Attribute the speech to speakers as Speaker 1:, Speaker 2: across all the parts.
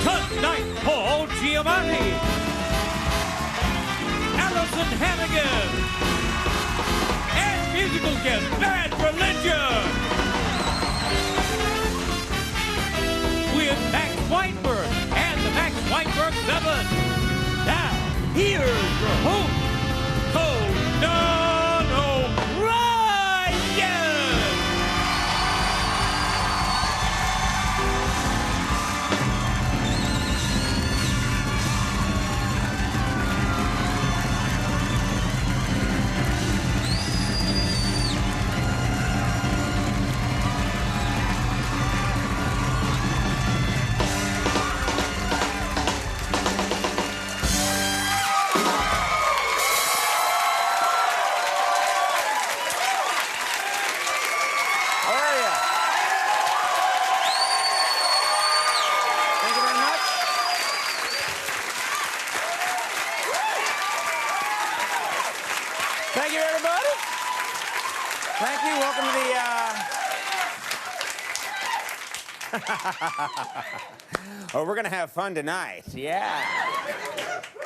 Speaker 1: Tonight, Paul Giamatti, Alyson Hannigan, and musical guest, Bad Religion. With Max Weinberg and the Max Weinberg 7. Now, here's your host, Conan O'Brien.
Speaker 2: Thank you, everybody. Thank you. Welcome to the... Oh, we're going to have fun tonight. Yeah.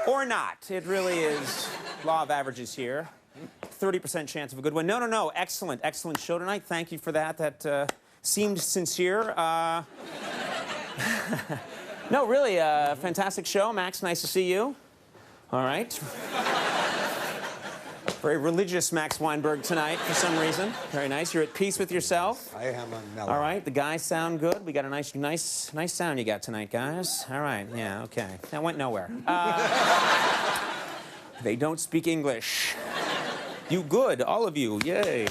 Speaker 2: Or not. It really is law of averages here. 30% chance of a good one. No. Excellent, excellent show tonight. Thank you for that. That seemed sincere. No, really, fantastic show. Max, nice to see you. All right. Very religious Max Weinberg tonight for some reason. Very nice. You're at peace with yourself.
Speaker 3: I am on mellow.
Speaker 2: All right. The guys sound good. We got a nice sound you got tonight, guys. All right. Yeah. Okay. That went nowhere. They don't speak English. You good, all of you. Yay.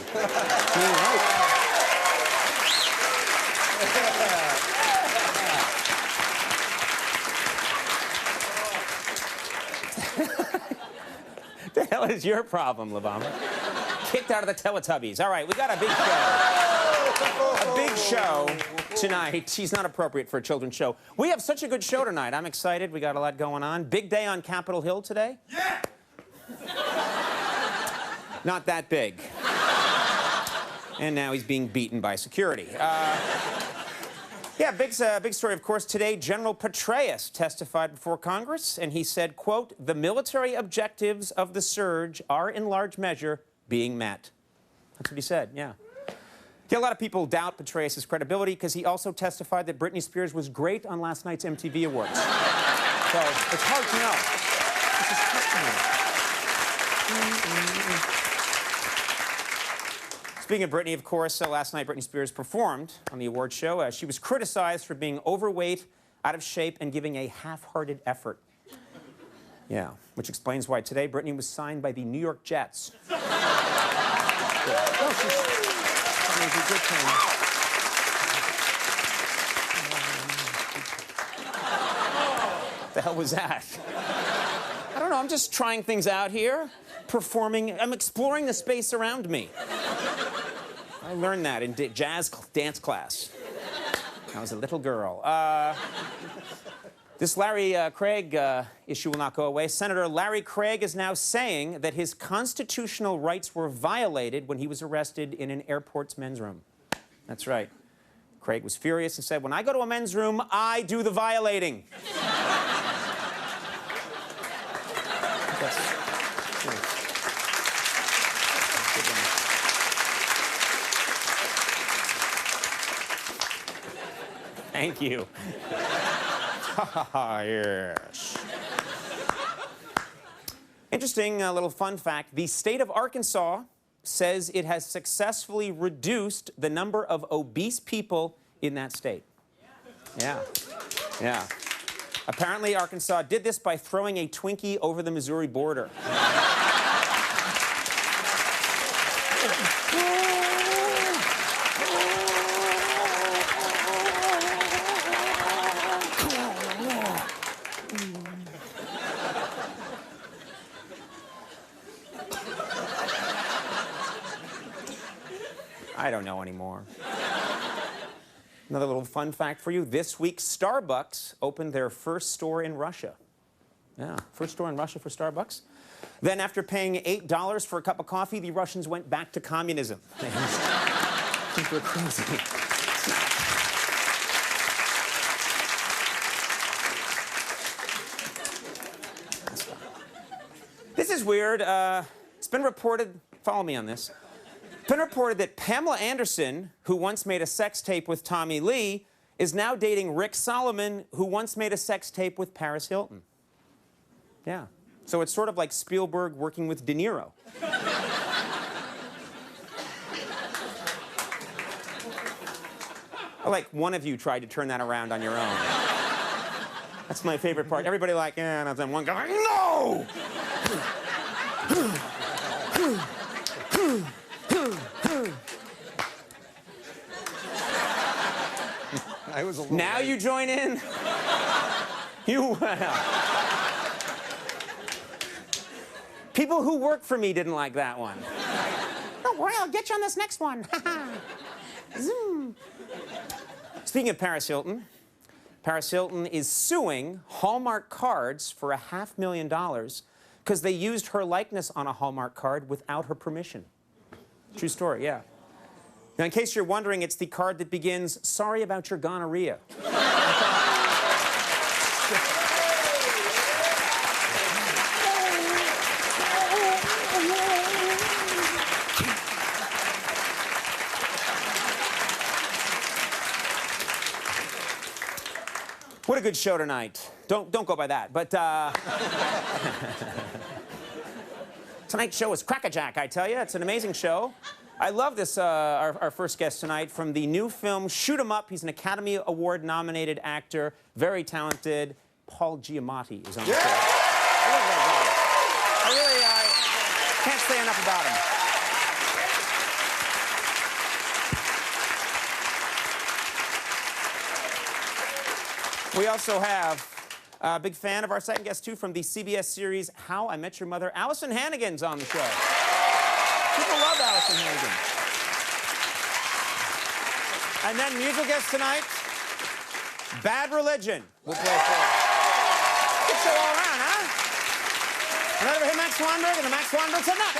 Speaker 2: The hell is your problem, LaBamba? Kicked out of the Teletubbies. All right, we got a big show. A big show tonight. She's not appropriate for a children's show. We have such a good show tonight. I'm excited. We got a lot going on. Big day on Capitol Hill today.
Speaker 3: Yeah!
Speaker 2: Not that big. And now he's being beaten by security. Yeah, big story, of course. Today, General Petraeus testified before Congress, and he said, quote, "The military objectives of the surge are, in large measure, being met." That's what he said, yeah. Yeah, a lot of people doubt Petraeus' credibility because he also testified that Britney Spears was great on last night's MTV Awards. So, it's hard to know. This is testimony. Speaking of Britney, of course, last night Britney Spears performed on the award show. She was criticized for being overweight, out of shape, and giving a half-hearted effort. Yeah, which explains why today Britney was signed by the New York Jets. Yeah. Oh, she's a good thing. What the hell was that? I don't know, I'm just trying things out here. Performing, I'm exploring the space around me. I learned that in jazz dance class. I was a little girl. This Larry Craig issue will not go away. Senator Larry Craig is now saying that his constitutional rights were violated when he was arrested in an airport's men's room. That's right. Craig was furious and said, "When I go to a men's room, I do the violating." Thank you. Yes. Interesting little fun fact. The state of Arkansas says it has successfully reduced the number of obese people in that state. Yeah. Yeah. Apparently, Arkansas did this by throwing a Twinkie over the Missouri border. I don't know anymore. Another little fun fact for you. This week, Starbucks opened their first store in Russia. Yeah, first store in Russia for Starbucks. Then, after paying $8 for a cup of coffee, the Russians went back to communism. People are crazy. is weird. It's been reported, follow me on this. It's been reported that Pamela Anderson, who once made a sex tape with Tommy Lee, is now dating Rick Solomon, who once made a sex tape with Paris Hilton. Yeah. So it's sort of like Spielberg working with De Niro. Like one of you tried to turn that around on your own. That's my favorite part. Everybody like, yeah, and then one guy, no!
Speaker 3: I was a little
Speaker 2: now
Speaker 3: late.
Speaker 2: You join in? You will. People who work for me didn't like that one. Don't worry, I'll get you on this next one. Zoom. Speaking of Paris Hilton is suing Hallmark cards for $500,000 because they used her likeness on a Hallmark card without her permission. True story, yeah. Now, in case you're wondering, it's the card that begins, "Sorry about your gonorrhea." What a good show tonight. Don't go by that, but tonight's show is crackerjack, I tell you. It's an amazing show. I love this, our first guest tonight from the new film Shoot 'Em Up. He's an Academy Award-nominated actor, very talented. Paul Giamatti is on the show. I love that guy. I really can't say enough about him. We also have a big fan of our second guest, too, from the CBS series How I Met Your Mother. Alyson Hannigan's on the show. People love Alyson Hannigan. And then musical guest tonight, Bad Religion will play for us. Good show all around, huh? And over here, Max Weinberg and the Max Weinberg Tonight.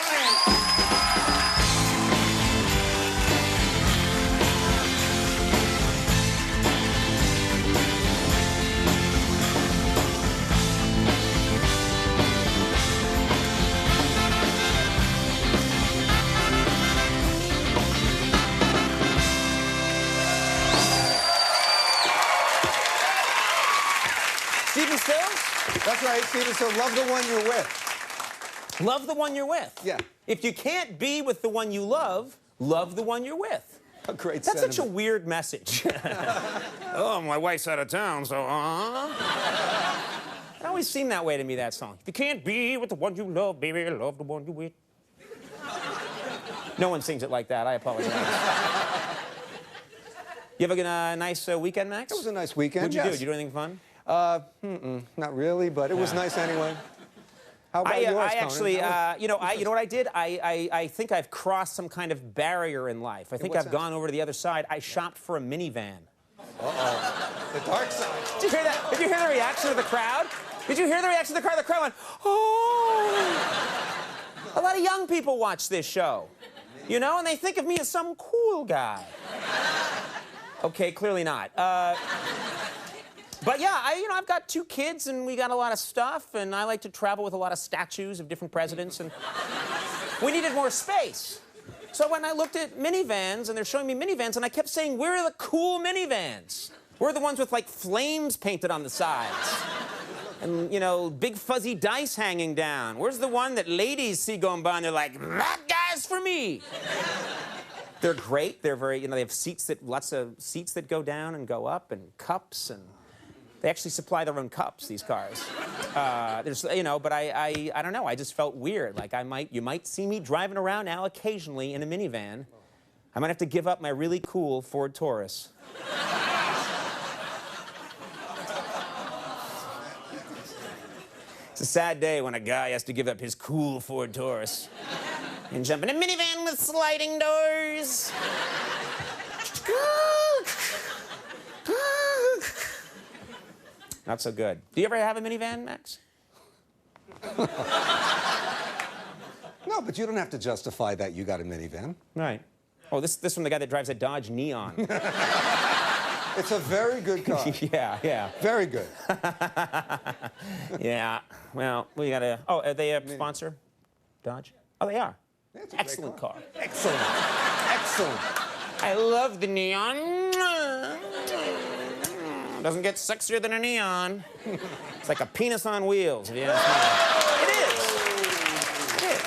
Speaker 2: Stephen Stills?
Speaker 3: That's right, Stephen. So love the one you're with.
Speaker 2: Love the one you're with.
Speaker 3: Yeah.
Speaker 2: If you can't be with the one you love the one you're with.
Speaker 3: A great
Speaker 2: That's
Speaker 3: sentiment.
Speaker 2: such a weird message. Oh, my wife's out of town, so It always seemed that way to me, that song. If you can't be with the one you love, baby, love the one you're with. No one sings it like that. I apologize. You have a nice weekend, Max?
Speaker 3: It was a nice weekend.
Speaker 2: What'd you do?
Speaker 3: Yes.
Speaker 2: Did you do anything fun?
Speaker 3: Not really, but it was nice anyway. How about yours,
Speaker 2: I
Speaker 3: Conan?
Speaker 2: actually, you know what I did? I think I've crossed some kind of barrier in life. I think
Speaker 3: what's
Speaker 2: I've
Speaker 3: that?
Speaker 2: gone over to the other side. I shopped for a minivan.
Speaker 3: Uh-oh. The dark side.
Speaker 2: Did you hear that? Did you hear the reaction of the crowd? Did you hear the reaction of the crowd? The crowd went, oh. A lot of young people watch this show, you know, and they think of me as some cool guy. Okay, clearly not. But yeah, I've got 2 kids, and we got a lot of stuff, and I like to travel with a lot of statues of different presidents, and we needed more space. So when I looked at minivans, and they're showing me minivans, and I kept saying, where are the cool minivans? Where are the ones with, like, flames painted on the sides? And, you know, big fuzzy dice hanging down. Where's the one that ladies see going by, and they're like, that guy's for me? They're great. They're very, they have seats lots of seats that go down and go up, and cups, and they actually supply their own cups, these cars. There's, but I don't know. I just felt weird. Like you might see me driving around now occasionally in a minivan. I might have to give up my really cool Ford Taurus. It's a sad day when a guy has to give up his cool Ford Taurus and jump in a minivan with sliding doors. Not so good. Do you ever have a minivan, Max?
Speaker 3: No, but you don't have to justify that you got a minivan.
Speaker 2: Right. Oh, this from the guy that drives a Dodge Neon.
Speaker 3: It's a very good car.
Speaker 2: Yeah.
Speaker 3: Very good.
Speaker 2: Yeah. Well, we gotta. Oh, are they a sponsor? Dodge? Oh, they are.
Speaker 3: That's a great
Speaker 2: Excellent
Speaker 3: car.
Speaker 2: car. Excellent. Excellent. I love the neon. Doesn't get sexier than a neon. It's like a penis on wheels, if you ask me. It is. It is.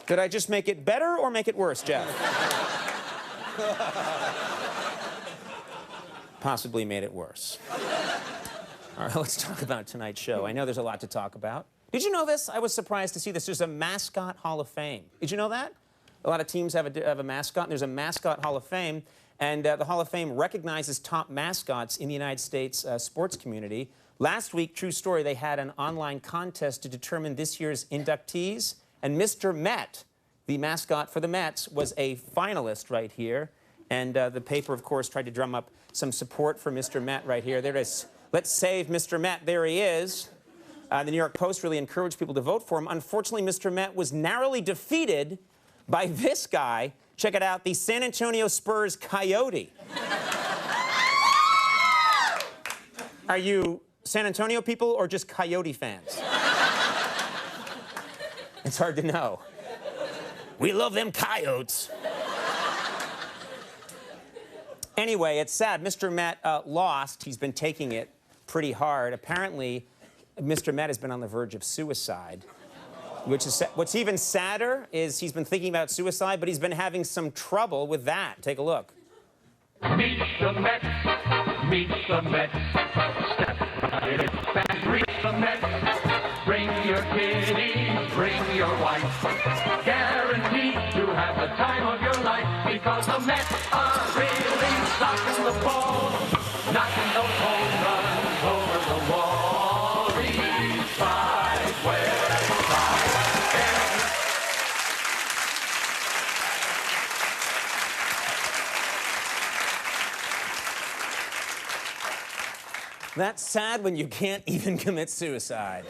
Speaker 2: Did I just make it better or make it worse, Jeff? Possibly made it worse. All right, let's talk about tonight's show. I know there's a lot to talk about. Did you know this? I was surprised to see this. There's a mascot Hall of Fame. Did you know that? A lot of teams have a mascot, and there's a mascot Hall of Fame. And the Hall of Fame recognizes top mascots in the United States sports community. Last week, true story, they had an online contest to determine this year's inductees. And Mr. Met, the mascot for the Mets, was a finalist right here. And the paper, of course, tried to drum up some support for Mr. Met right here. There it is. Let's save Mr. Met. There he is. The New York Post really encouraged people to vote for him. Unfortunately, Mr. Met was narrowly defeated by this guy. Check it out, the San Antonio Spurs Coyote. Are you San Antonio people or just Coyote fans? It's hard to know. We love them coyotes. Anyway, it's sad. Mr. Met lost. He's been taking it pretty hard. Apparently, Mr. Met has been on the verge of suicide. What's even sadder is he's been thinking about suicide, but he's been having some trouble with that. Take a look.
Speaker 4: Meet the Mets, meet the Mets. Step right back, meet the Mets. Bring your kiddies, bring your wife. Guaranteed to have the time of your life because the Mets are really knocking the ball, knocking those home runs over the wall. East side, west side.
Speaker 2: That's sad when you can't even commit suicide.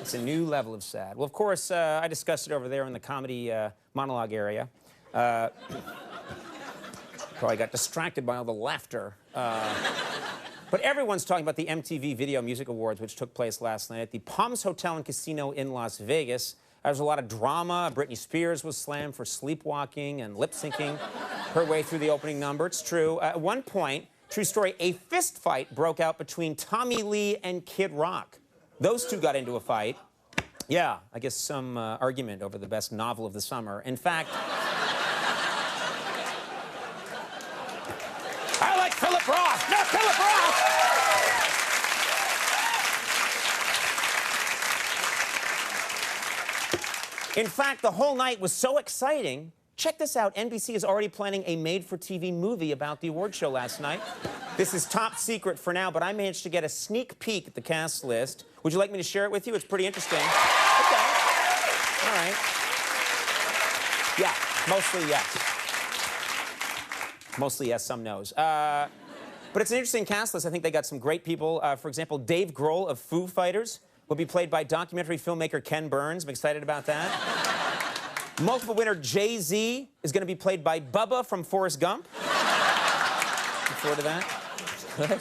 Speaker 2: It's a new level of sad. Well, of course, I discussed it over there in the comedy monologue area. Probably got distracted by all the laughter. But everyone's talking about the MTV Video Music Awards, which took place last night at the Palms Hotel and Casino in Las Vegas. There was a lot of drama. Britney Spears was slammed for sleepwalking and lip-syncing her way through the opening number. It's true. At one point, true story, a fist fight broke out between Tommy Lee and Kid Rock. Those two got into a fight. Yeah, I guess some argument over the best novel of the summer. In fact, I like Philip Roth, not Philip Roth! In fact, the whole night was so exciting. Check this out. NBC is already planning a made-for-TV movie about the award show last night. This is top secret for now, but I managed to get a sneak peek at the cast list. Would you like me to share it with you? It's pretty interesting. Okay. All right. Yeah, mostly yes. Mostly yes, some no's. But it's an interesting cast list. I think they got some great people. For example, Dave Grohl of Foo Fighters will be played by documentary filmmaker Ken Burns. I'm excited about that. Multiple winner Jay-Z is going to be played by Bubba from Forrest Gump. Look forward to that. Good.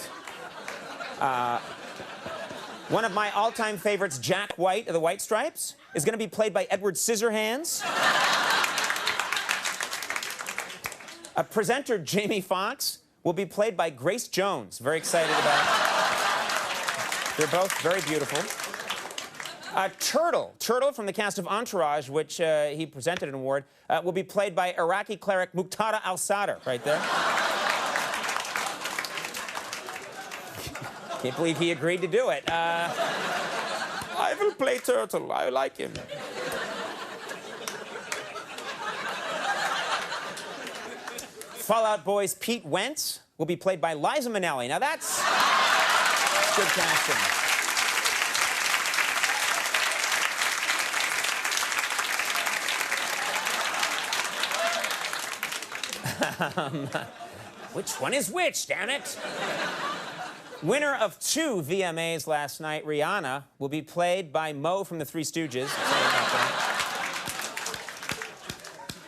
Speaker 2: One of my all-time favorites, Jack White of the White Stripes, is going to be played by Edward Scissorhands. A presenter, Jamie Foxx, will be played by Grace Jones. Very excited about it. They're both very beautiful. Turtle from the cast of Entourage, which he presented an award, will be played by Iraqi cleric Muqtada al-Sadr, right there. Can't believe he agreed to do it. I will play Turtle. I like him. Fallout Boy's Pete Wentz will be played by Liza Minnelli. Now that's good casting. Which one is which, damn it? Winner of 2 VMAs last night, Rihanna, will be played by Mo from the Three Stooges.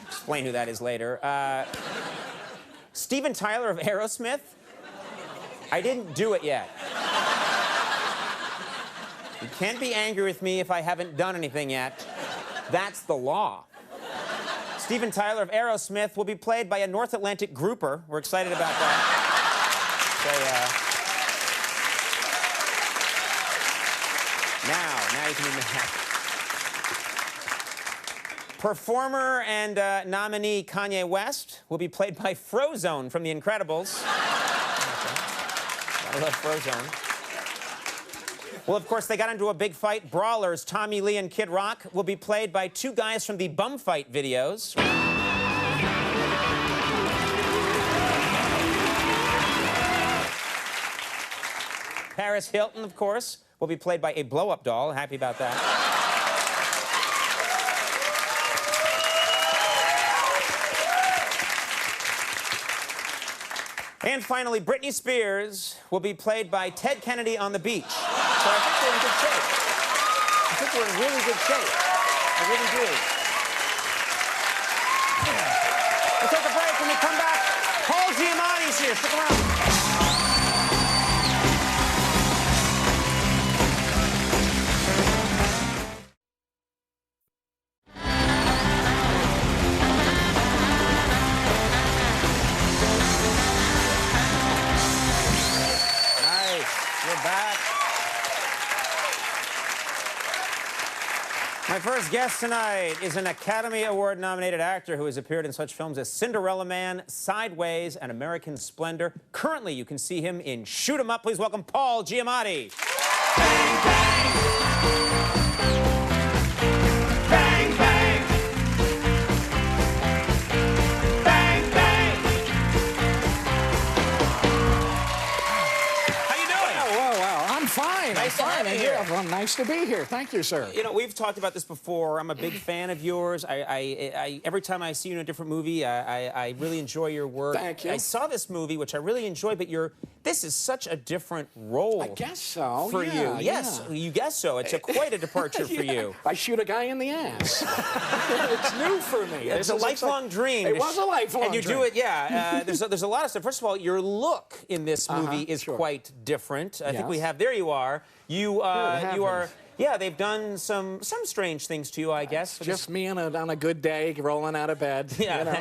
Speaker 2: Explain who that is later. Steven Tyler of Aerosmith. I didn't do it yet. You can't be angry with me if I haven't done anything yet. That's the law. Steven Tyler of Aerosmith will be played by a North Atlantic grouper. We're excited about that. Now you can be mad. Performer and nominee Kanye West will be played by Frozone from The Incredibles. I love Frozone. Well, of course, they got into a big fight. Brawlers Tommy Lee and Kid Rock will be played by two guys from the Bum Fight videos. Paris Hilton, of course, will be played by a blow-up doll. Happy about that. And finally, Britney Spears will be played by Ted Kennedy on the beach. So I think we're in good shape. I think we're in really good shape. I really do. We'll take a break. When we come back, Paul Giamatti's here. Stick around. My first guest tonight is an Academy Award-nominated actor who has appeared in such films as Cinderella Man, Sideways, and American Splendor. Currently, you can see him in Shoot 'Em Up. Please welcome Paul Giamatti. Bang, bang! Bang, bang! Bang, bang! How you doing?
Speaker 5: Well, I'm fine.
Speaker 2: Nice to have you here.
Speaker 5: Well, nice to be here. Thank you, sir.
Speaker 2: You know, we've talked about this before. I'm a big fan of yours. Every time I see you in a different movie, I really enjoy your work.
Speaker 5: Thank you.
Speaker 2: I saw this movie, which I really enjoyed, but this is such a different role.
Speaker 5: I guess so.
Speaker 2: For you. Yes, you guess so. It's quite a departure for you.
Speaker 5: I shoot a guy in the ass. It's new for me.
Speaker 2: It's a lifelong dream.
Speaker 5: It was a lifelong
Speaker 2: dream. And you
Speaker 5: dream.
Speaker 2: do it, yeah. There's a lot of stuff. First of all, your look in this movie is quite different. I think we have, there you are. You are, yeah, they've done some strange things to you, I guess.
Speaker 5: Just me on a good day, rolling out of bed.
Speaker 2: Yeah,
Speaker 5: you know.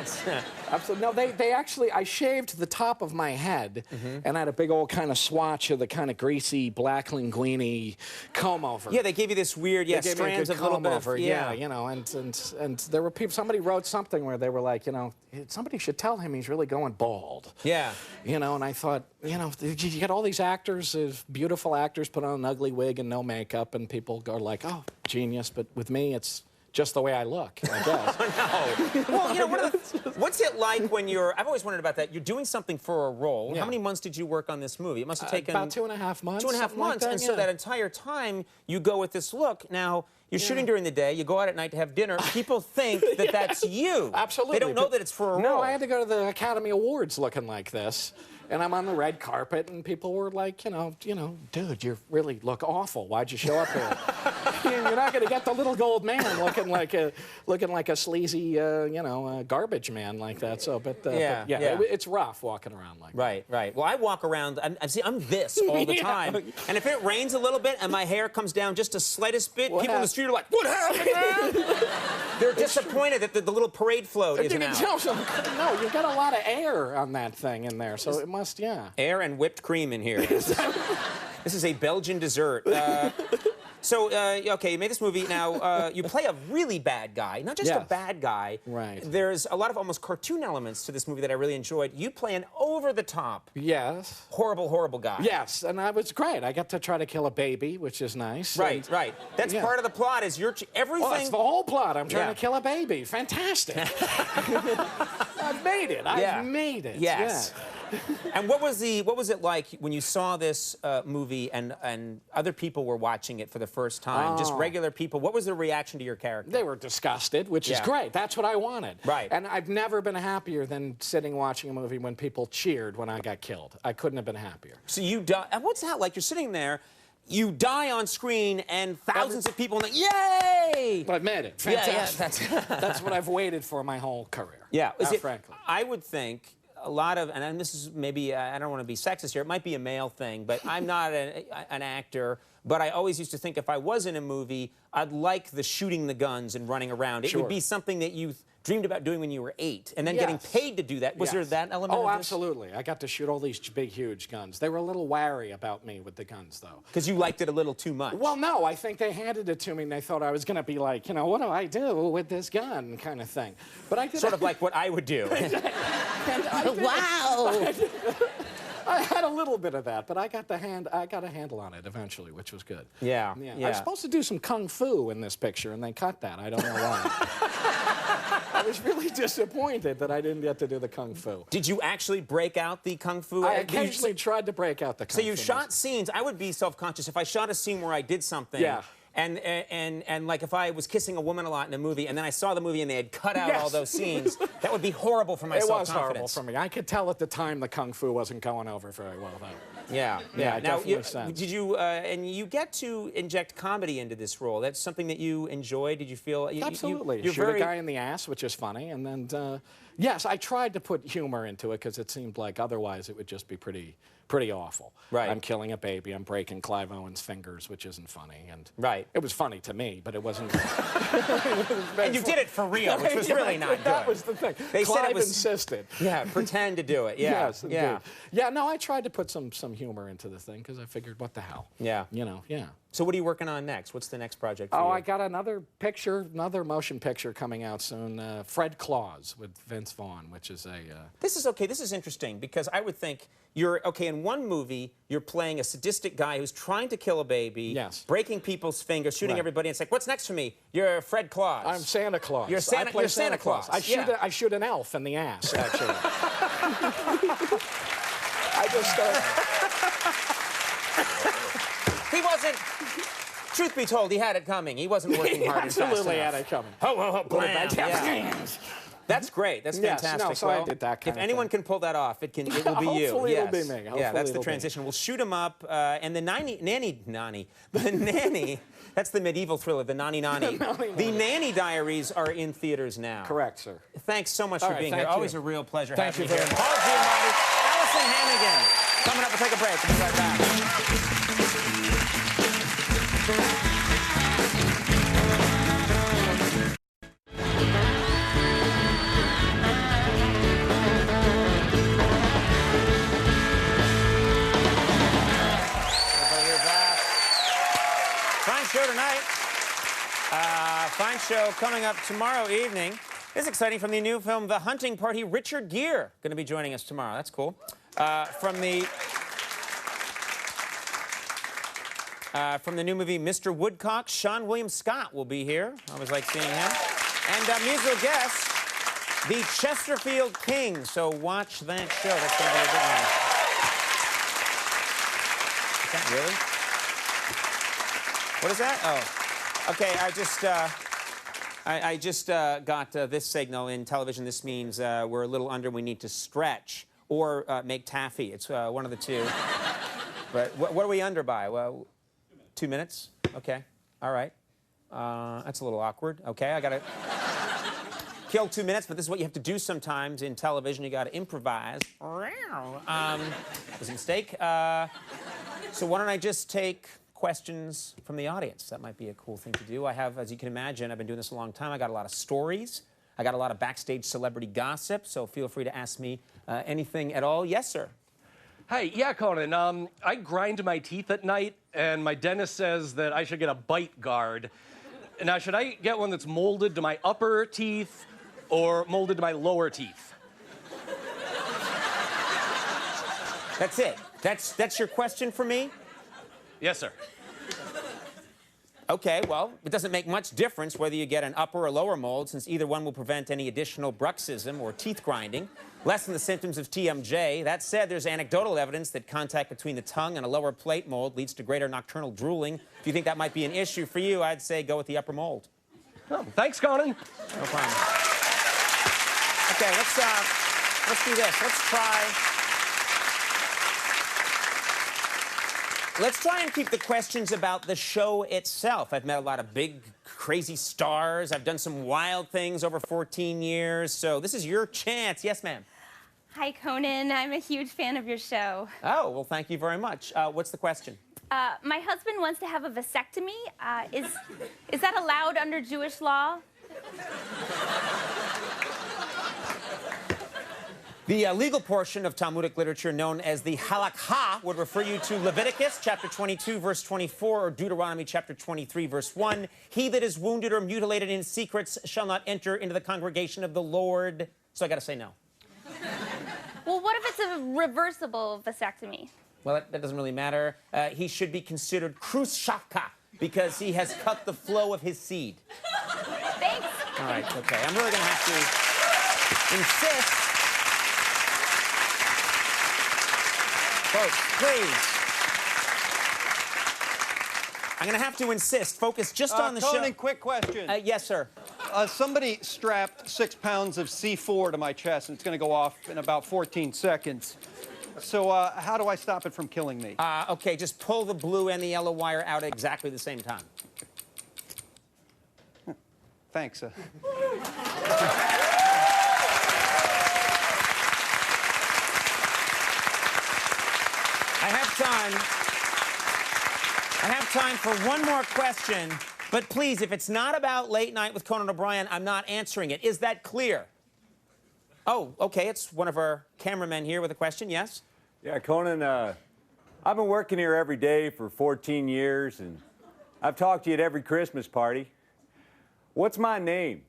Speaker 5: Absolutely. No, they actually, I shaved the top of my head, and I had a big old kind of swatch of the kind of greasy, black linguine comb over.
Speaker 2: Yeah, they gave you this weird, strands of little bit of,
Speaker 5: yeah, you know, and there were people, somebody wrote something where they were like, you know, somebody should tell him he's really going bald.
Speaker 2: Yeah.
Speaker 5: You know, and I thought, you know, you get all these actors, beautiful actors, put on an ugly wig and no makeup, and people are like, oh, genius. But with me, it's just the way I look, I guess.
Speaker 2: Oh, no. Well, you know, what's it like when you're, I've always wondered about that. You're doing something for a role.
Speaker 5: Yeah.
Speaker 2: How many months did you work on this movie? It must have taken...
Speaker 5: About 2.5 months.
Speaker 2: 2.5 months.
Speaker 5: Like
Speaker 2: and so that entire time, you go with this look. Now, you're shooting during the day. You go out at night to have dinner. People think that that's you.
Speaker 5: Absolutely.
Speaker 2: They don't know that it's for a role.
Speaker 5: No, I had to go to the Academy Awards looking like this. And I'm on the red carpet, and people were like, you know, dude, you really look awful. Why'd you show up here? You're not going to get the little gold man looking like a sleazy, garbage man like that. So, but it's rough walking around like that.
Speaker 2: Right. Well, I walk around. I'm this all the time. And if it rains a little bit and my hair comes down just the slightest bit, people in the street are like, "What happened, man?" They're disappointed that the little parade float isn't out.
Speaker 5: No, you've got a lot of air on that thing in there, so it must,
Speaker 2: Air and whipped cream in here. This is a Belgian dessert. So, okay, you made this movie. Now, you play a really bad guy. Not just a bad guy.
Speaker 5: Right.
Speaker 2: There's a lot of almost cartoon elements to this movie that I really enjoyed. You play an over-the-top, horrible, horrible guy.
Speaker 5: Yes, and that was great. I got to try to kill a baby, which is nice.
Speaker 2: Right. That's part of the plot, is everything...
Speaker 5: Well, that's the whole plot. I'm trying to kill a baby. Fantastic. I've made it. I've made it.
Speaker 2: Yes. And what was it like when you saw this movie and other people were watching it for the first time? Just regular people. What was the reaction to your character?
Speaker 5: They were disgusted, which is great. That's what I wanted.
Speaker 2: Right.
Speaker 5: And I've never been happier than sitting watching a movie when people cheered when I got killed. I couldn't have been happier.
Speaker 2: So you die. And what's that like? You're sitting there. You die on screen, and thousands of people like, yay!
Speaker 5: I've made it. Fantastic. That's what I've waited for my whole career.
Speaker 2: Yeah.
Speaker 5: Frankly.
Speaker 2: I would think a lot of, and this is maybe, I don't want to be sexist here, it might be a male thing, but I'm not an actor, but I always used to think if I was in a movie, I'd like the shooting the guns and running around. It would be something that you dreamed about doing when you were 8, and then getting paid to do that. Was there that element of this?
Speaker 5: Absolutely. I got to shoot all these big, huge guns. They were a little wary about me with the guns, though.
Speaker 2: Because you liked it a little too much.
Speaker 5: Well, no, I think they handed it to me and they thought I was going to be like, you know, what do I do with this gun kind of thing. But I did
Speaker 2: sort of like what I would do.
Speaker 5: Wow! I had a little bit of that, but I got a handle on it eventually, which was good.
Speaker 2: Yeah.
Speaker 5: I was supposed to do some kung fu in this picture, and they cut that. I don't know why. I was really disappointed that I didn't get to do the kung fu.
Speaker 2: Did you actually break out the kung fu?
Speaker 5: I occasionally tried to break out the kung fu.
Speaker 2: So you shot scenes. I would be self-conscious if I shot a scene where I did something.
Speaker 5: Yeah.
Speaker 2: And like if I was kissing a woman a lot in a movie, and then I saw the movie and they had cut out all those scenes, that would be horrible for my self-confidence.
Speaker 5: It was horrible for me. I could tell at the time the kung fu wasn't going over very well, though.
Speaker 2: Yeah.
Speaker 5: Now,
Speaker 2: did you, and you get to inject comedy into this role. That's something that you enjoy. Did you feel?
Speaker 5: Absolutely.
Speaker 2: You're
Speaker 5: Shoot a guy in the ass, which is funny, and then, yes, I tried to put humor into it because it seemed like otherwise it would just be pretty awful.
Speaker 2: Right.
Speaker 5: I'm killing a baby. I'm breaking Clive Owen's fingers, which isn't funny. And
Speaker 2: it
Speaker 5: was funny to me, but it wasn't.
Speaker 2: And you did it for real, which was really not good.
Speaker 5: That was the thing. Clive insisted.
Speaker 2: Yeah, pretend to do it. Yeah.
Speaker 5: Yes, indeed. Yeah. No, I tried to put some humor into the thing because I figured, what the hell?
Speaker 2: Yeah.
Speaker 5: You know. Yeah.
Speaker 2: So what are you working on next? What's the next project for you?
Speaker 5: I got another motion picture coming out soon. Fred Claus with Vince Vaughn, which is a.
Speaker 2: This is okay. This is interesting because I would think you're okay. In one movie, you're playing a sadistic guy who's trying to kill a baby, breaking people's fingers, shooting everybody. And it's like, what's next for me? You're Fred Claus.
Speaker 5: I'm Santa Claus.
Speaker 2: You're Santa Claus.
Speaker 5: I shoot an elf in the ass, actually. I just.
Speaker 2: He wasn't. Truth be told, he had it coming. He wasn't working hard and fast enough.
Speaker 5: Absolutely had it coming.
Speaker 2: Ho, ho, ho, blam. That's great. That's fantastic.
Speaker 5: No, so I did that kind
Speaker 2: If anyone can pull that off, it will be you.
Speaker 5: Hopefully it'll be me.
Speaker 2: Yeah, that's the transition. We'll shoot him up, and the nanny, that's the medieval thriller, the Nani. The Nanny Diaries are in theaters now.
Speaker 5: Correct, sir.
Speaker 2: Thanks so much for being here. Always a real pleasure
Speaker 5: having
Speaker 2: you here. Paul Giamatti, Alyson Hannigan. Coming up, we'll take a break. We'll be right back. Show tonight. Fine show coming up tomorrow evening. This is exciting from the new film The Hunting Party. Richard Gere going to be joining us tomorrow. That's cool. From the new movie Mr. Woodcock, Sean William Scott will be here. I always like seeing him. And musical guest, the Chesterfield King. So watch that show. That's going to be a good one. Is that really? What is that? Oh, okay. I just got this signal in television. This means we're a little under. We need to stretch or make taffy. It's one of the two. But what are we under by? Well, 2 minutes. Okay. All right. That's a little awkward. Okay, I gotta kill 2 minutes, but this is what you have to do sometimes in television. You gotta improvise. It was a mistake. So why don't I just take questions from the audience? That might be a cool thing to do. I have, as you can imagine, I've been doing this a long time. I got a lot of stories. I got a lot of backstage celebrity gossip, so feel free to ask me anything at all. Yes, sir.
Speaker 6: Hey, yeah, Conan. I grind my teeth at night, and my dentist says that I should get a bite guard. Now, should I get one that's molded to my upper teeth or molded to my lower teeth?
Speaker 2: That's it. That's your question for me?
Speaker 6: Yes, sir.
Speaker 2: Okay, well, it doesn't make much difference whether you get an upper or lower mold, since either one will prevent any additional bruxism or teeth grinding, lessen the symptoms of TMJ. That said, there's anecdotal evidence that contact between the tongue and a lower plate mold leads to greater nocturnal drooling. If you think that might be an issue for you, I'd say go with the upper mold.
Speaker 6: Oh, thanks, Conan.
Speaker 2: No problem. Okay, let's do this. Let's try and keep the questions about the show itself. I've met a lot of big, crazy stars. I've done some wild things over 14 years. So this is your chance. Yes, ma'am.
Speaker 7: Hi, Conan. I'm a huge fan of your show.
Speaker 2: Oh, well, thank you very much. What's the question?
Speaker 7: My husband wants to have a vasectomy. Is that allowed under Jewish law?
Speaker 2: The legal portion of Talmudic literature known as the halakha would refer you to Leviticus chapter 22, verse 24, or Deuteronomy chapter 23, verse 1. He that is wounded or mutilated in secrets shall not enter into the congregation of the Lord. So I got to say no.
Speaker 7: Well, what if it's a reversible vasectomy?
Speaker 2: Well, that doesn't really matter. He should be considered krushaka because he has cut the flow of his seed.
Speaker 7: Thanks.
Speaker 2: All right, okay. I'm really going to have to insist. Folks, please. I'm going to have to insist. Focus just on the
Speaker 3: Conan,
Speaker 2: show.
Speaker 3: quick question.
Speaker 2: Yes, sir.
Speaker 3: Somebody strapped 6 pounds of C4 to my chest, and it's going to go off in about 14 seconds. So how do I stop it from killing me?
Speaker 2: Okay, just pull the blue and the yellow wire out at exactly the same time.
Speaker 3: Thanks.
Speaker 2: I have time for one more question, but please, if it's not about Late Night with Conan O'Brien, I'm not answering it. Is that clear? Oh, okay, it's one of our cameramen here with a question, yes?
Speaker 8: Yeah, Conan, I've been working here every day for 14 years, and I've talked to you at every Christmas party. What's my name?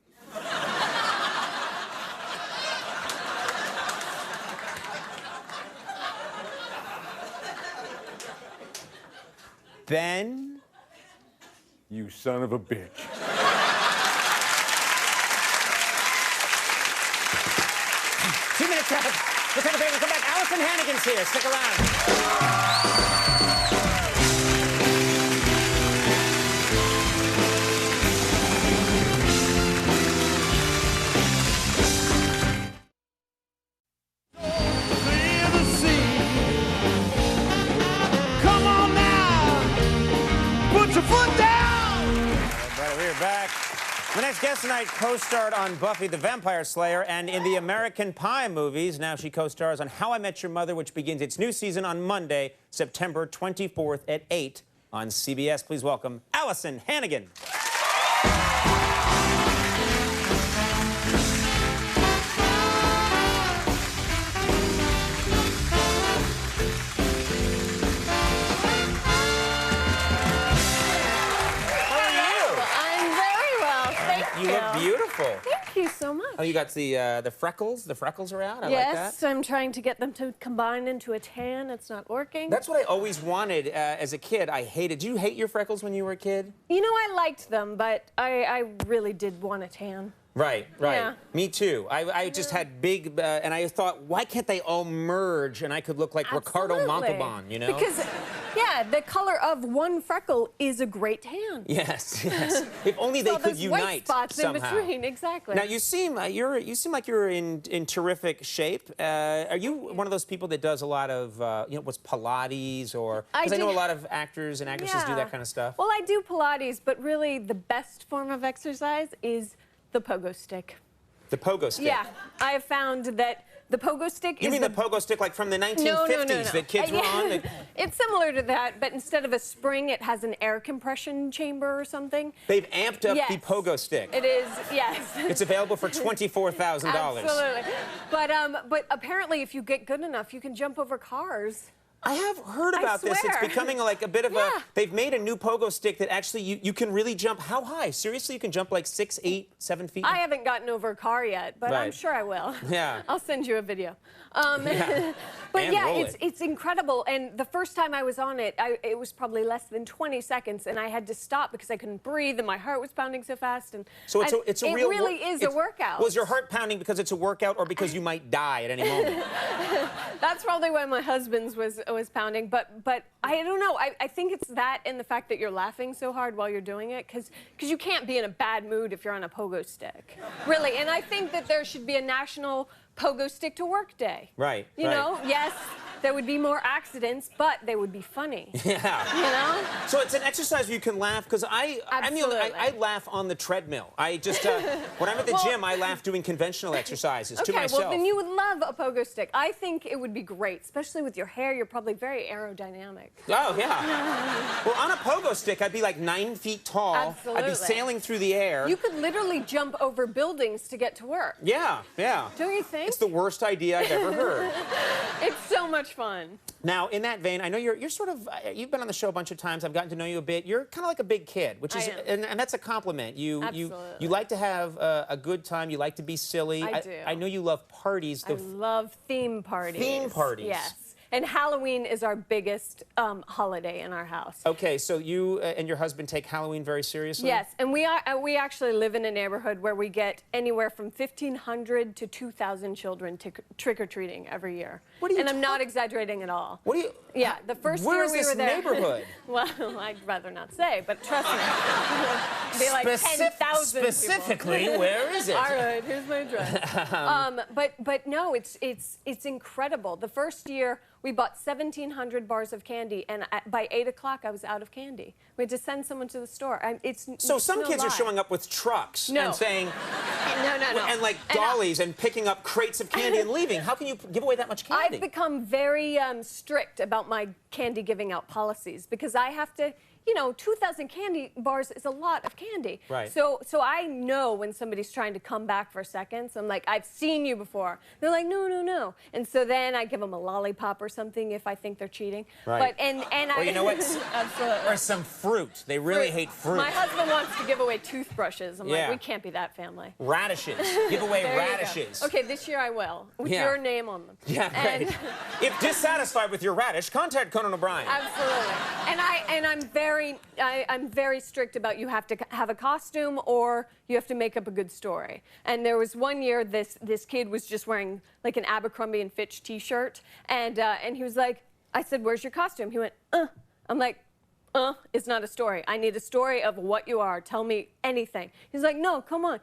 Speaker 2: Ben?
Speaker 8: You son of a bitch.
Speaker 2: 2 minutes left. We'll take a break. We'll come back. Alyson Hannigan's here. Stick around.
Speaker 1: Come on now, put your foot down.
Speaker 2: Right, we're back. The next guest tonight co-starred on Buffy the Vampire Slayer and in the American Pie movies. Now she co-stars on How I Met Your Mother, which begins its new season on Monday, September 24th at 8 on CBS. Please welcome Alyson Hannigan. You look beautiful.
Speaker 9: Thank you so much.
Speaker 2: Oh, you got the freckles? The freckles are out? I like that.
Speaker 9: Yes, I'm trying to get them to combine into a tan. It's not working.
Speaker 2: That's what I always wanted as a kid. I hated. Did you hate your freckles when you were a kid?
Speaker 9: You know, I liked them, but I really did want a tan.
Speaker 2: Right, right.
Speaker 9: Yeah.
Speaker 2: Me too. I just had big, and I thought, why can't they all merge and I could look like Ricardo Montalban, you know?
Speaker 9: Because, yeah, the color of one freckle is a great tan.
Speaker 2: Yes, yes. If only they could unite
Speaker 9: white spots
Speaker 2: somehow.
Speaker 9: in between, exactly.
Speaker 2: Now you seem like you're in terrific shape. Are you one of those people that does a lot of what's Pilates or? Because I know a lot of actors and actresses do that kind of stuff.
Speaker 9: Well, I do Pilates, but really the best form of exercise is the pogo stick.
Speaker 2: The pogo stick?
Speaker 9: Yeah, I have found that the pogo stick is.
Speaker 2: You mean the pogo stick like from the 1950s that kids were on?
Speaker 9: It's similar to that, but instead of a spring, it has an air compression chamber or something.
Speaker 2: They've amped up the pogo stick.
Speaker 9: It is, yes.
Speaker 2: It's available for $24,000.
Speaker 9: Absolutely. But apparently, if you get good enough, you can jump over cars.
Speaker 2: I have heard about this. It's becoming like a bit of a... They've made a new pogo stick that actually you can really jump. How high? Seriously, you can jump like 6, 8, 7 feet?
Speaker 9: I haven't gotten over a car yet, but I'm sure I will.
Speaker 2: Yeah.
Speaker 9: I'll send you a video.
Speaker 2: Yeah.
Speaker 9: But
Speaker 2: And
Speaker 9: yeah,
Speaker 2: roll
Speaker 9: it's incredible. And the first time I was on it, it was probably less than 20 seconds, and I had to stop because I couldn't breathe, and my heart was pounding so fast. And
Speaker 2: so it's a real...
Speaker 9: It really is a workout.
Speaker 2: Was your heart pounding because it's a workout or because you might die at any moment?
Speaker 9: That's probably why my husband's was pounding. But I don't know. I think it's that and the fact that you're laughing so hard while you're doing it, because you can't be in a bad mood if you're on a pogo stick. Really. And I think that there should be a national pogo stick to work day.
Speaker 2: Right.
Speaker 9: You know, yes, there would be more accidents, but they would be funny.
Speaker 2: Yeah.
Speaker 9: You know?
Speaker 2: So it's an exercise where you can laugh, because I laugh on the treadmill. I just, when I'm at the gym, I laugh doing conventional exercises to myself.
Speaker 9: Well, then you would love a pogo stick. I think it would be great, especially with your hair. You're probably very aerodynamic.
Speaker 2: Oh, yeah. Well, on a pogo stick, I'd be like 9 feet tall.
Speaker 9: Absolutely.
Speaker 2: I'd be sailing through the air.
Speaker 9: You could literally jump over buildings to get to work.
Speaker 2: Yeah, yeah.
Speaker 9: Don't you think?
Speaker 2: It's the worst idea I've ever heard.
Speaker 9: It's so much fun.
Speaker 2: Now, in that vein, I know you're sort of, you've been on the show a bunch of times. I've gotten to know you a bit. You're kind of like a big kid, which is, and that's a compliment. You like to have a good time. You like to be silly.
Speaker 9: I do.
Speaker 2: I know you love parties.
Speaker 9: I love theme parties.
Speaker 2: Theme parties.
Speaker 9: Yes. And Halloween is our biggest holiday in our house.
Speaker 2: Okay, so you and your husband take Halloween very seriously?
Speaker 9: Yes, and we actually live in a neighborhood where we get anywhere from 1,500 to 2,000 children trick-or-treating every year.
Speaker 2: What are you
Speaker 9: And I'm not exaggerating at all.
Speaker 2: What do you...
Speaker 9: Yeah, the first
Speaker 2: Where
Speaker 9: year
Speaker 2: is
Speaker 9: we
Speaker 2: this
Speaker 9: were there...
Speaker 2: neighborhood?
Speaker 9: Well, I'd rather not say, but trust me. It'd be like 10,000
Speaker 2: Specifically, where is it?
Speaker 9: All right, here's my address. But no, it's incredible. The first year, we bought 1,700 bars of candy, and by 8 o'clock, I was out of candy. We had to send someone to the store.
Speaker 2: So some kids are showing up with trucks and saying...
Speaker 9: No.
Speaker 2: And like dollies and picking up crates of candy and leaving. How can you give away that much candy?
Speaker 9: I've become very strict about my candy giving out policies because I have to... You know, 2,000 candy bars is a lot of candy.
Speaker 2: Right.
Speaker 9: So I know when somebody's trying to come back for seconds. I'm like, I've seen you before. They're like, no. And so then I give them a lollipop or something if I think they're cheating.
Speaker 2: Right.
Speaker 9: But
Speaker 2: or you know what?
Speaker 9: Absolutely.
Speaker 2: Or some fruit. They really hate fruit.
Speaker 9: My husband wants to give away toothbrushes. I'm like, we can't be that family.
Speaker 2: Radishes. Give away radishes.
Speaker 9: Okay, this year I will, with your name on them.
Speaker 2: Yeah, great. If dissatisfied with your radish, contact Conan O'Brien.
Speaker 9: Absolutely. And I'm very strict about you have to have a costume or you have to make up a good story. And there was one year this kid was just wearing like an Abercrombie and Fitch T-shirt, and he was like, I said, "Where's your costume?" He went, I'm like, it's not a story. I need a story of what you are. Tell me anything. He's like, no, come on.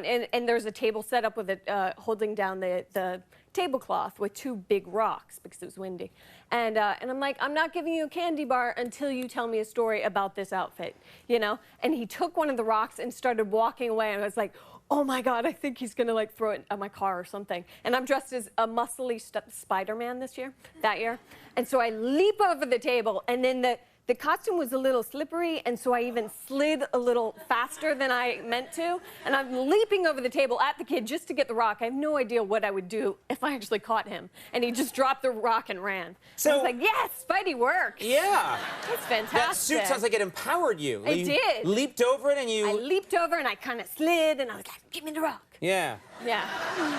Speaker 9: And there's a table set up with it, holding down the tablecloth with 2 big rocks because it was windy. And I'm like, I'm not giving you a candy bar until you tell me a story about this outfit, you know? And he took one of the rocks and started walking away, and I was like, oh my God, I think he's gonna like throw it at my car or something. And I'm dressed as a muscly Spider-Man that year. And so I leap over the table, and then the costume was a little slippery, and so I even slid a little faster than I meant to. And I'm leaping over the table at the kid just to get the rock. I have no idea what I would do if I actually caught him. And he just dropped the rock and ran. So I was like, yes, Spidey works.
Speaker 2: Yeah.
Speaker 9: It's fantastic.
Speaker 2: That suit sounds like it empowered you.
Speaker 9: It did.
Speaker 2: Leaped over it and you...
Speaker 9: I leaped over and I kind of slid, and I was like, give me the rock.
Speaker 2: Yeah.
Speaker 9: Yeah.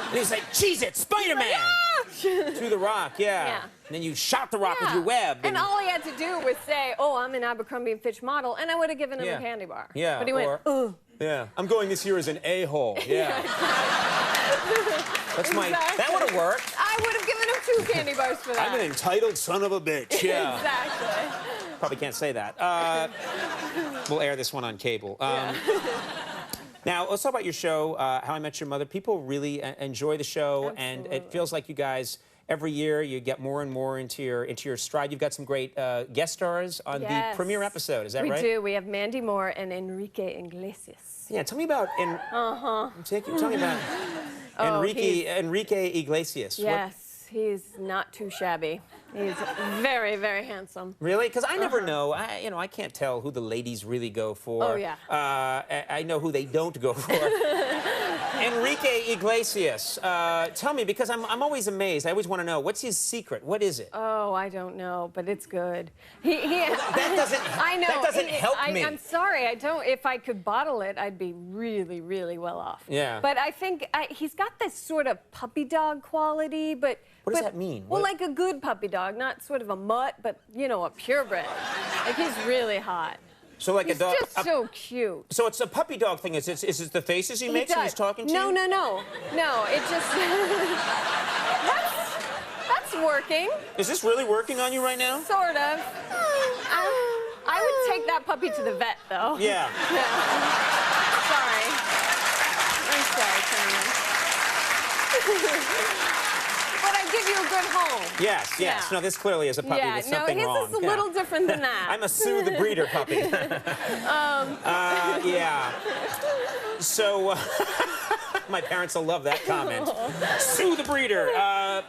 Speaker 2: And he's like, cheese it, Spider-Man! To the rock, yeah. And then you shot the rock with your web.
Speaker 9: And all he had to do was say, oh, I'm an Abercrombie & Fitch model, and I would have given him a candy bar.
Speaker 2: Yeah.
Speaker 9: But he went, ugh.
Speaker 2: Yeah. I'm going this year as an a-hole. Yeah. That's that would have worked.
Speaker 9: I would have given him 2 candy bars for that.
Speaker 2: I'm an entitled son of a bitch. Yeah.
Speaker 9: Exactly.
Speaker 2: Probably can't say that. We'll air this one on cable. Now, let's talk about your show, How I Met Your Mother. People really enjoy the show, and it feels like you guys, every year, you get more and more into your stride. You've got some great guest stars on the premiere episode. Is that right?
Speaker 9: We do. We have Mandy Moore and Enrique Iglesias.
Speaker 2: Yeah, tell me about tell me about Enrique Iglesias.
Speaker 9: Yes, he's not too shabby. He's very, very handsome.
Speaker 2: Really? Because I never know. I can't tell who the ladies really go for.
Speaker 9: Oh, yeah.
Speaker 2: I know who they don't go for. Enrique Iglesias. Tell me, because I'm always amazed. I always want to know, what's his secret? What is it?
Speaker 9: Oh, I don't know, but it's good.
Speaker 2: That doesn't help me.
Speaker 9: I'm sorry, I don't. If I could bottle it, I'd be really, really well off.
Speaker 2: Yeah.
Speaker 9: But I think he's got this sort of puppy dog quality, but...
Speaker 2: What does that mean?
Speaker 9: Well, like a good puppy dog, not sort of a mutt, but, you know, a purebred. Like, he's really hot.
Speaker 2: So like
Speaker 9: he's
Speaker 2: a dog...
Speaker 9: just so cute.
Speaker 2: So it's a puppy dog thing. Is it the faces he makes when he's talking to you?
Speaker 9: No, it just... That's working.
Speaker 2: Is this really working on you right now?
Speaker 9: Sort of. I would take that puppy to the vet, though.
Speaker 2: Yeah.
Speaker 9: Sorry. I'm sorry, Conan. But I give you a good home.
Speaker 2: Yes, yes.
Speaker 9: Yeah.
Speaker 2: No, this clearly is a puppy with something
Speaker 9: his
Speaker 2: wrong.
Speaker 9: is a little different than that.
Speaker 2: I'm a sue the breeder puppy. Yeah. So, my parents will love that comment. Sue the breeder. Yeah,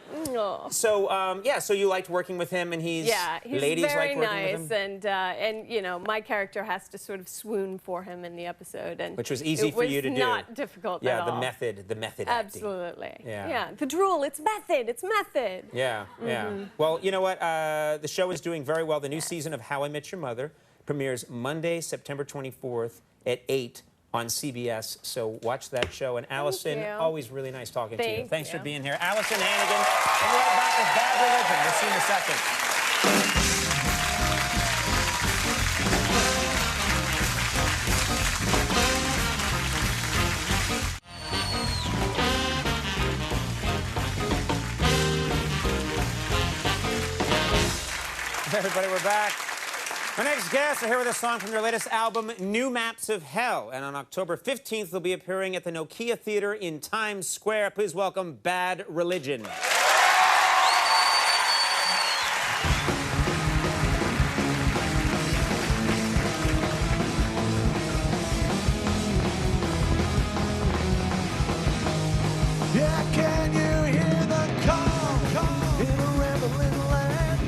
Speaker 2: so you liked working with him, and he's ladies
Speaker 9: very
Speaker 2: like working with him?
Speaker 9: and you know, my character has to sort of swoon for him in the episode, and
Speaker 2: which was easy for you to do.
Speaker 9: It was not difficult at all.
Speaker 2: Yeah, the method
Speaker 9: Absolutely.
Speaker 2: acting. Yeah.
Speaker 9: Yeah, the drool, it's method, it's method.
Speaker 2: Yeah, yeah. Well, you know what? The show is doing very well. The new season of How I Met Your Mother premieres Monday, September 24th at 8 on CBS. So watch that show. And Alyson, always really nice talking to you. Thanks for being here. Alyson Hannigan. And we're right back with Bad Religion. We'll see you in a second. Everybody, we're back. Our next guests are here with a song from their latest album, New Maps of Hell. And on October 15th, they'll be appearing at the Nokia Theater in Times Square. Please welcome Bad Religion.
Speaker 10: Yeah, can you hear the call in a rambling land?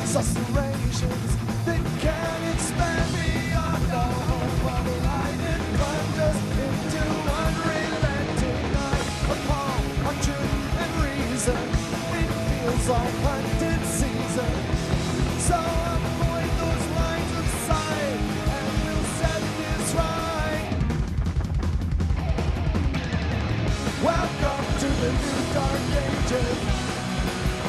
Speaker 10: Susurrations that can expand beyond the home of light and plunge us into unrelenting night. Upon truth and reason, it feels like hunted season. So avoid those lines of sight, and we'll set this right. Welcome to the new dark ages.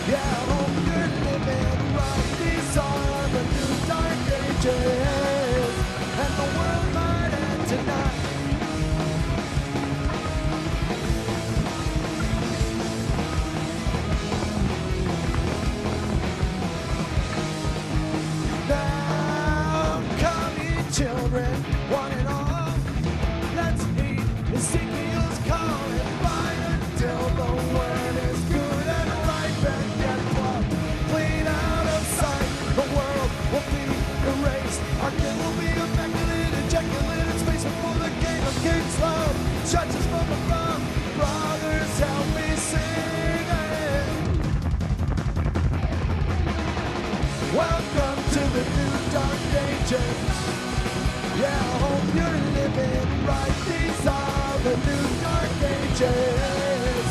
Speaker 10: Yeah, I hope you're living right. These are the new dark ages, and the world might end tonight. Now come ye children, one and all. Let's eat Ezekiel's call and fight until the word is good and ripe and get plucked clean out of sight. The world will be erased. Our kin will be immaculate, ejaculate in space before the game of king's love. Judges from above, brothers, help me sing it. Welcome to the new dark ages. Yeah, I hope you're living right. These are the new dark ages,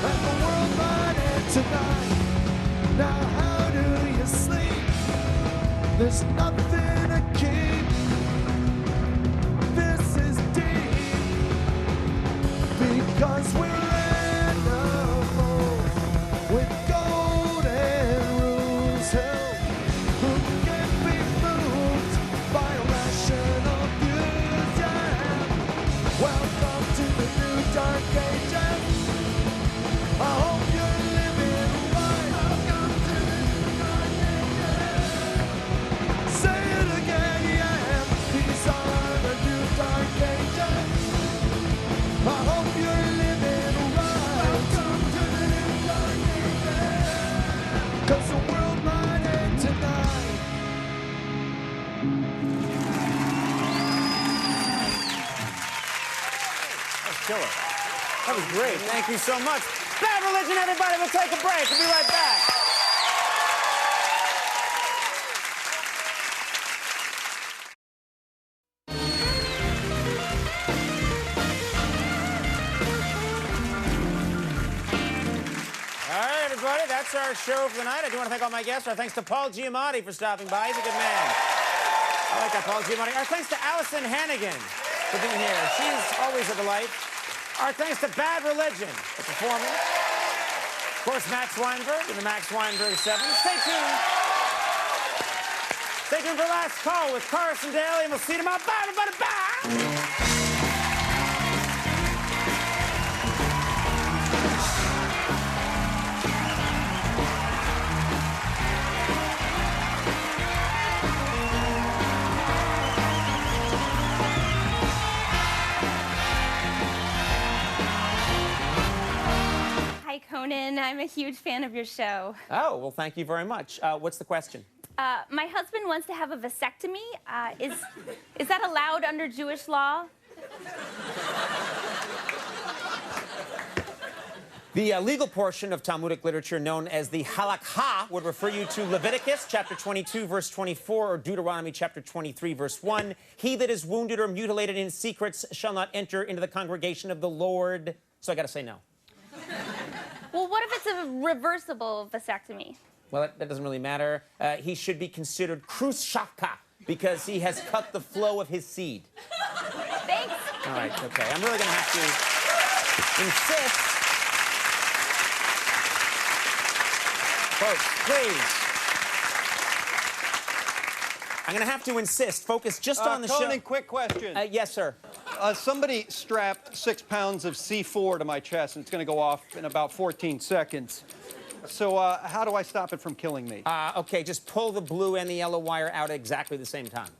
Speaker 10: and the world might end tonight. Now how do you sleep? There's nothing to keep. This is deep, because we're animals with golden rules. Who can be moved by rational views? Yeah. Welcome to the new dark ages. I hope you're living right. Welcome to the new dark ages. Say it again, yeah. These are the new dark ages. I hope you're living right. Welcome to the new dark ages. 'Cause the world might end tonight.
Speaker 2: Killer. That was great. Thank you so much. Bad Religion, everybody. We'll take a break. We'll be right back. All right, everybody. That's our show for the night. I do want to thank all my guests. Our thanks to Paul Giamatti for stopping by. He's a good man. I like that, Paul Giamatti. Our thanks to Alyson Hannigan for being here. She's always a delight. Our thanks to Bad Religion for performing. Of course, Max Weinberg and the Max Weinberg 7. Stay tuned. Stay tuned for Last Call with Carson Daly, and we'll see you tomorrow. Bye, everybody. Bye.
Speaker 7: I'm a huge fan of your show.
Speaker 2: Oh, well, thank you very much. What's the question?
Speaker 7: My husband wants to have a vasectomy. Is that allowed under Jewish law?
Speaker 2: The legal portion of Talmudic literature known as the halakha would refer you to Leviticus chapter 22, verse 24, or Deuteronomy chapter 23, verse 1. He that is wounded or mutilated in secrets shall not enter into the congregation of the Lord. So I got to say no.
Speaker 7: Well, what if it's a reversible vasectomy?
Speaker 2: Well, that doesn't really matter. He should be considered krushaka because he has cut the flow of his seed.
Speaker 7: Thanks.
Speaker 2: All right, okay. I'm really going to have to insist. Folks, please. I'm going to have to insist. Focus just on the
Speaker 3: Conan,
Speaker 2: show.
Speaker 3: quick question.
Speaker 2: Yes, sir.
Speaker 3: Somebody strapped 6 pounds of C4 to my chest, and it's going to go off in about 14 seconds. So how do I stop it from killing me?
Speaker 2: Okay, just pull the blue and the yellow wire out at exactly the same time.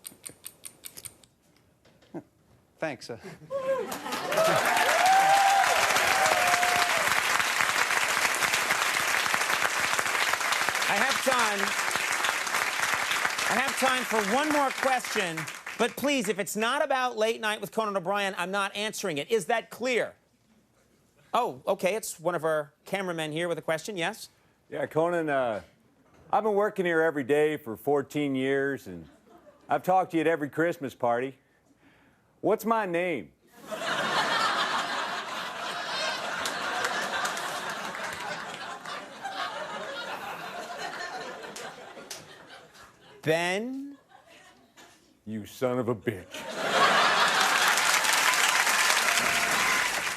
Speaker 3: Thanks.
Speaker 2: I have time for one more question, but please, if it's not about Late Night with Conan O'Brien, I'm not answering it. Is that clear? Oh, okay, it's one of our cameramen here with a question, yes?
Speaker 8: Yeah, Conan, I've been working here every day for 14 years, and I've talked to you at every Christmas party. What's my name?
Speaker 2: Ben?
Speaker 8: You son of a bitch.